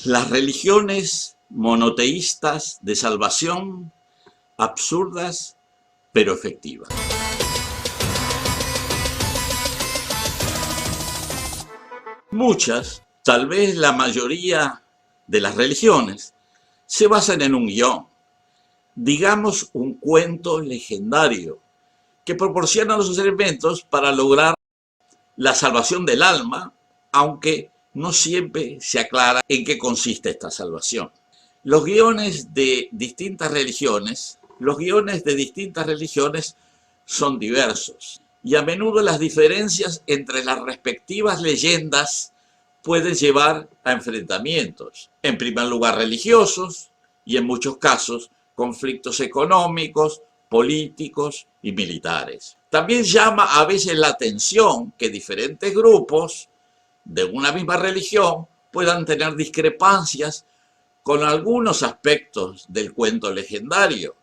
Las religiones monoteístas de salvación, absurdas pero efectivas. Muchas, tal vez la mayoría de las religiones, se basan en un guión, digamos un cuento legendario, que proporciona los elementos para lograr la salvación del alma, aunque no siempre se aclara en qué consiste esta salvación. Los guiones de distintas religiones son diversos y a menudo las diferencias entre las respectivas leyendas pueden llevar a enfrentamientos, en primer lugar religiosos y en muchos casos conflictos económicos, políticos y militares. También llama a veces la atención que diferentes grupos de una misma religión puedan tener discrepancias con algunos aspectos del cuento legendario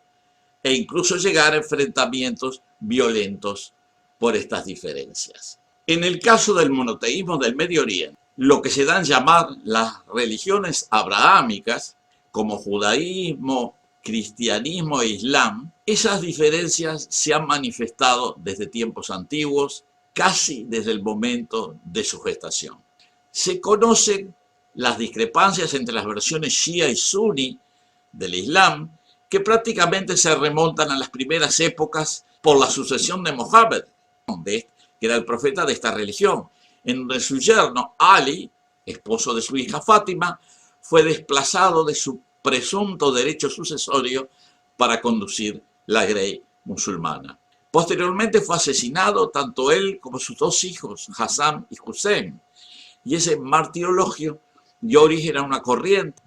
e incluso llegar a enfrentamientos violentos por estas diferencias. En el caso del monoteísmo del Medio Oriente, lo que se dan a llamar las religiones abrahámicas, como judaísmo, cristianismo e islam, esas diferencias se han manifestado desde tiempos antiguos, casi desde el momento de su gestación. Se conocen las discrepancias entre las versiones shia y suní del islam, que prácticamente se remontan a las primeras épocas por la sucesión de Mohammed, que era el profeta de esta religión, en donde su yerno Ali, esposo de su hija Fátima, fue desplazado de su presunto derecho sucesorio para conducir la grey musulmana. Posteriormente fue asesinado tanto él como sus dos hijos, Hassan y Hussein, y ese martirologio dio origen a una corriente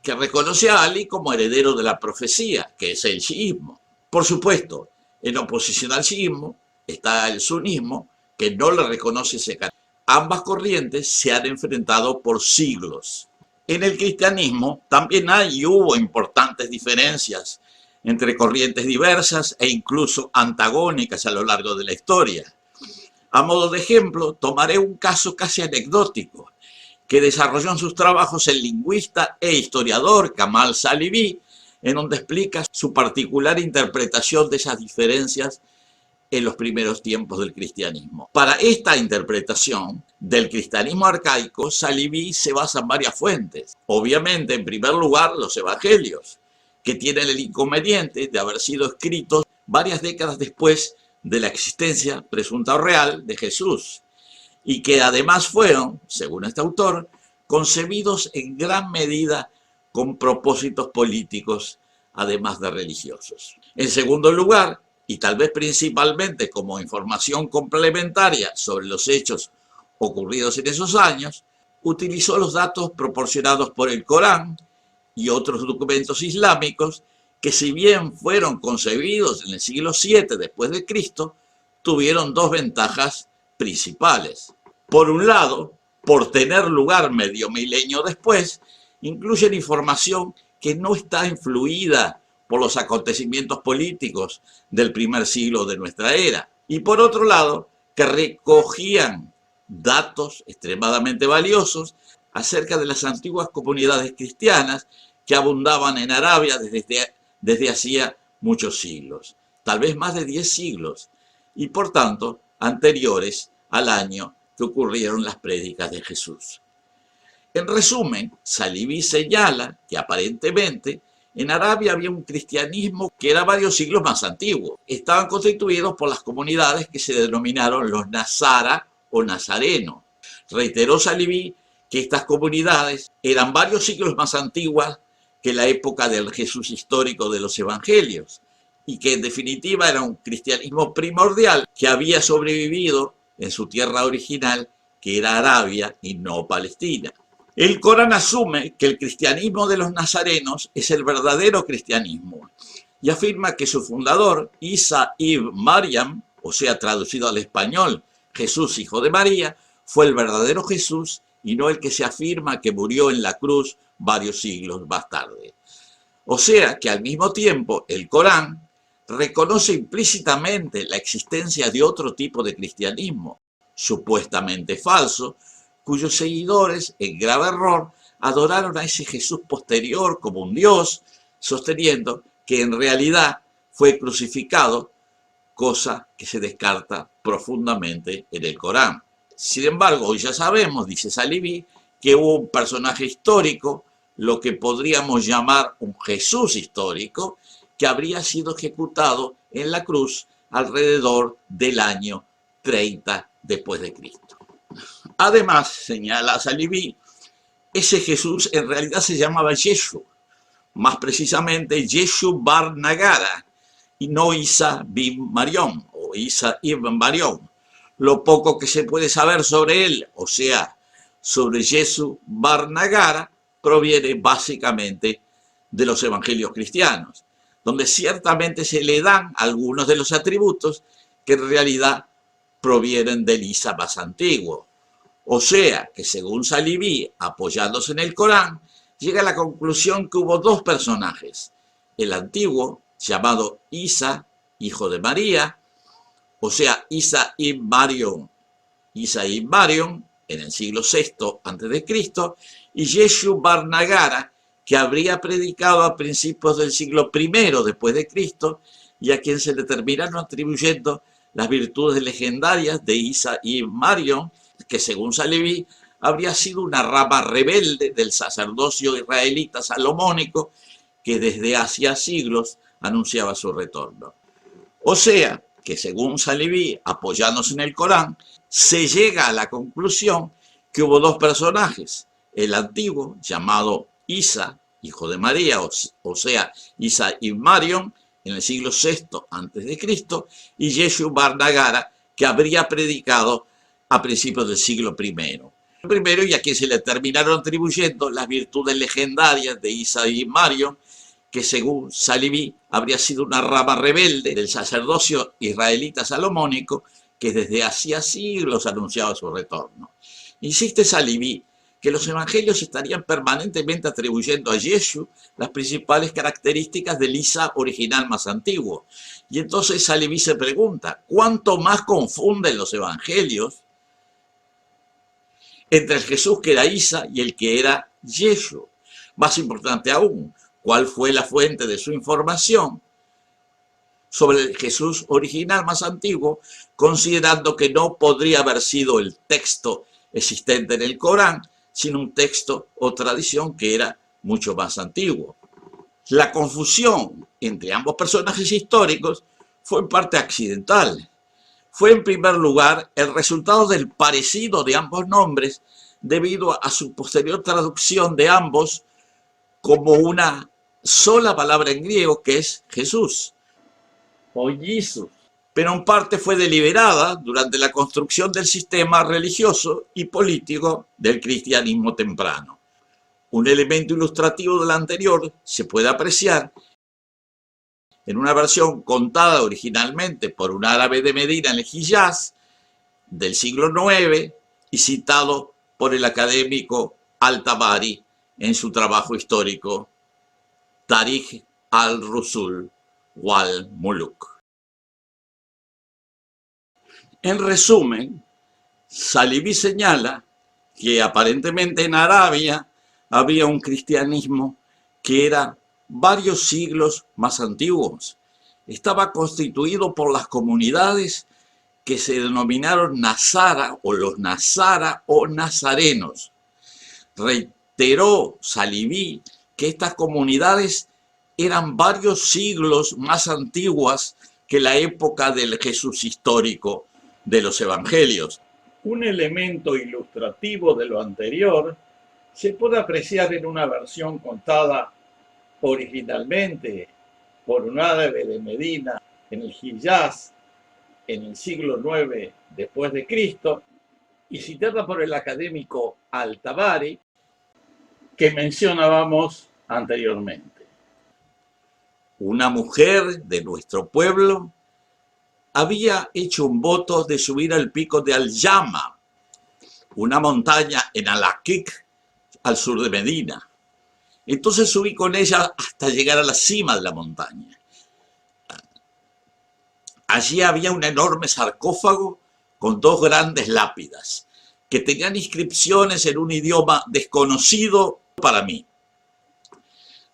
que reconoce a Ali como heredero de la profecía, que es el chiismo. Por supuesto, en oposición al chiismo está el sunismo, que no le reconoce ese carácter. Ambas corrientes se han enfrentado por siglos. En el cristianismo también hay y hubo importantes diferencias entre corrientes diversas e incluso antagónicas a lo largo de la historia. A modo de ejemplo, tomaré un caso casi anecdótico que desarrolló en sus trabajos el lingüista e historiador Kamal Salibi, en donde explica su particular interpretación de esas diferencias en los primeros tiempos del cristianismo. Para esta interpretación del cristianismo arcaico, Salibi se basa en varias fuentes. Obviamente, en primer lugar, los evangelios, que tienen el inconveniente de haber sido escritos varias décadas después de la existencia presunta o real de Jesús, y que además fueron, según este autor, concebidos en gran medida con propósitos políticos, además de religiosos. En segundo lugar, y tal vez principalmente como información complementaria sobre los hechos ocurridos en esos años, utilizó los datos proporcionados por el Corán y otros documentos islámicos que, si bien fueron concebidos en el siglo VII después de Cristo, tuvieron dos ventajas principales. Por un lado, por tener lugar medio milenio después, incluyen información que no está influida por los acontecimientos políticos del primer siglo de nuestra era. Y por otro lado, que recogían datos extremadamente valiosos acerca de las antiguas comunidades cristianas que abundaban en Arabia desde hacía muchos siglos, tal vez más de 10 siglos, y por tanto anteriores al año que ocurrieron las prédicas de Jesús. En resumen, Salibi señala que aparentemente en Arabia había un cristianismo que era varios siglos más antiguo. Estaban constituidos por las comunidades que se denominaron los Nazara o Nazarenos. Reiteró Salibi que estas comunidades eran varios siglos más antiguas que la época del Jesús histórico de los evangelios y que en definitiva era un cristianismo primordial que había sobrevivido en su tierra original, que era Arabia y no Palestina. El Corán asume que el cristianismo de los nazarenos es el verdadero cristianismo y afirma que su fundador, Isa ibn Maryam, o sea, traducido al español, Jesús hijo de María, fue el verdadero Jesús y no el que se afirma que murió en la cruz varios siglos más tarde. O sea que al mismo tiempo el Corán reconoce implícitamente la existencia de otro tipo de cristianismo, supuestamente falso, cuyos seguidores, en grave error, adoraron a ese Jesús posterior como un Dios, sosteniendo que en realidad fue crucificado, cosa que se descarta profundamente en el Corán. Sin embargo, hoy ya sabemos, dice Salibi, que hubo un personaje histórico, lo que podríamos llamar un Jesús histórico, que habría sido ejecutado en la cruz alrededor del año 30 después de Cristo. Además, señala Salibi, ese Jesús en realidad se llamaba Yeshu, más precisamente Yeshu Bar Nagara, y no Isa bin Marión o Isa ibn Marión. Lo poco que se puede saber sobre él, o sea, sobre Yeshu Bar Nagara, proviene básicamente de los evangelios cristianos, donde ciertamente se le dan algunos de los atributos que en realidad provienen del Isa más antiguo. O sea, que según Salibi, apoyándose en el Corán, llega a la conclusión que hubo dos personajes, el antiguo, llamado Isa, hijo de María, o sea, Isa ibn Marión, en el siglo VI a.C., y Yeshu Bar Nagara, que habría predicado a principios del siglo I después de Cristo, y a quien se le terminaron atribuyendo las virtudes legendarias de Isa ibn Marión, que según Saleví habría sido una rama rebelde del sacerdocio israelita salomónico que desde hacía siglos anunciaba su retorno. O sea, que según Saleví, apoyándose en el Corán, se llega a la conclusión que hubo dos personajes, el antiguo, llamado Isa, hijo de María, o sea, Isa ibn Marión, en el siglo VI a.C., y Yeshu Bar Nagara, que habría predicado a principios del siglo I. Primero, y a quien se le terminaron atribuyendo las virtudes legendarias de Isa ibn Marión, que según Saleví habría sido una rama rebelde del sacerdocio israelita salomónico que desde hacía siglos anunciaba su retorno. Insiste Saleví que los evangelios estarían permanentemente atribuyendo a Yeshu las principales características del Isa original más antiguo. Y entonces Saleví se pregunta, ¿cuánto más confunden los evangelios entre el Jesús que era Isa y el que era Yeshu? Más importante aún, ¿cuál fue la fuente de su información sobre el Jesús original más antiguo, considerando que no podría haber sido el texto existente en el Corán, sino un texto o tradición que era mucho más antiguo? La confusión entre ambos personajes históricos fue en parte accidental. Fue en primer lugar el resultado del parecido de ambos nombres debido a su posterior traducción de ambos como una sola palabra en griego que es Jesús o Jesús, pero en parte fue deliberada durante la construcción del sistema religioso y político del cristianismo temprano. Un elemento ilustrativo del anterior se puede apreciar en una versión contada originalmente por un árabe de Medina en el Hiyaz del siglo IX y citado por el académico Al-Tabari en su trabajo histórico Tarikh al-Rusul wal Muluk. En resumen, Saleví señala que aparentemente en Arabia había un cristianismo que era varios siglos más antiguos. Estaba constituido por las comunidades que se denominaron Nazara o los Nazara o Nazarenos. Reiteró Saleví que estas comunidades eran varios siglos más antiguas que la época del Jesús histórico de los evangelios. Un elemento ilustrativo de lo anterior se puede apreciar en una versión contada originalmente por un árabe de Medina en el Hiyaz en el siglo IX después de Cristo y citada por el académico Al-Tabari que mencionábamos anteriormente. Una mujer de nuestro pueblo había hecho un voto de subir al pico de Al-Yama, una montaña en Al-Aqiq, al sur de Medina. Entonces subí con ella hasta llegar a la cima de la montaña. Allí había un enorme sarcófago con dos grandes lápidas que tenían inscripciones en un idioma desconocido para mí.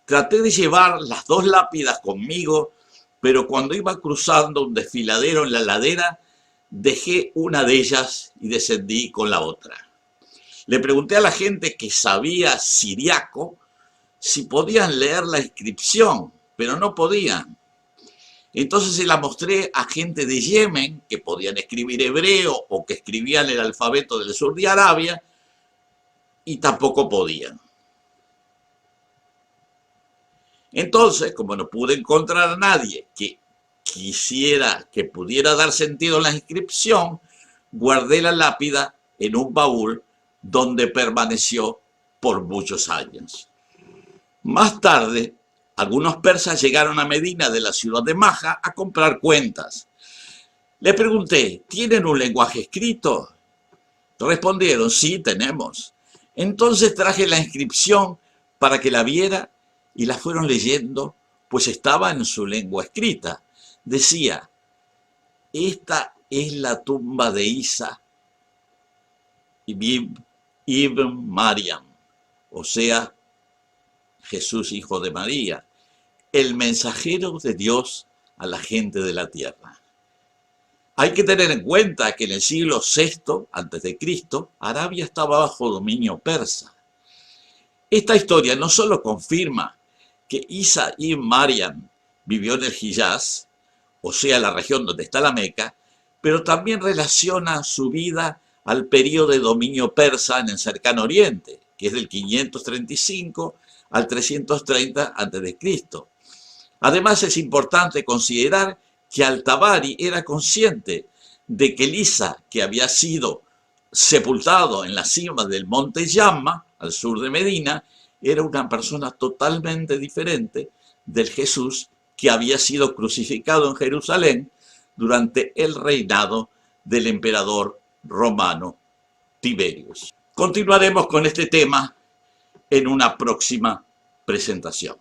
Traté de llevar las dos lápidas conmigo, pero cuando iba cruzando un desfiladero en la ladera, dejé una de ellas y descendí con la otra. Le pregunté a la gente que sabía siriaco si podían leer la inscripción, pero no podían. Entonces se la mostré a gente de Yemen que podían escribir hebreo o que escribían el alfabeto del sur de Arabia y tampoco podían. Entonces, como no pude encontrar a nadie que que pudiera dar sentido a la inscripción, guardé la lápida en un baúl donde permaneció por muchos años. Más tarde, algunos persas llegaron a Medina de la ciudad de Maja a comprar cuentas. Le pregunté, ¿tienen un lenguaje escrito? Respondieron, sí, tenemos. Entonces traje la inscripción para que la viera y la fueron leyendo, pues estaba en su lengua escrita. Decía, esta es la tumba de Isa ibn Mariam, o sea, Jesús hijo de María, el mensajero de Dios a la gente de la tierra. Hay que tener en cuenta que en el siglo VI a.C., Arabia estaba bajo dominio persa. Esta historia no solo confirma que Isa ibn Mariam vivió en el Hiyaz, o sea, la región donde está la Meca, pero también relaciona su vida al periodo de dominio persa en el cercano oriente, que es del 535 al 330 a.C. Además, es importante considerar que Al-Tabari era consciente de que Isa, que había sido sepultado en la cima del monte Yamma, al sur de Medina, era una persona totalmente diferente del Jesús que había sido crucificado en Jerusalén durante el reinado del emperador romano Tiberius. Continuaremos con este tema en una próxima presentación.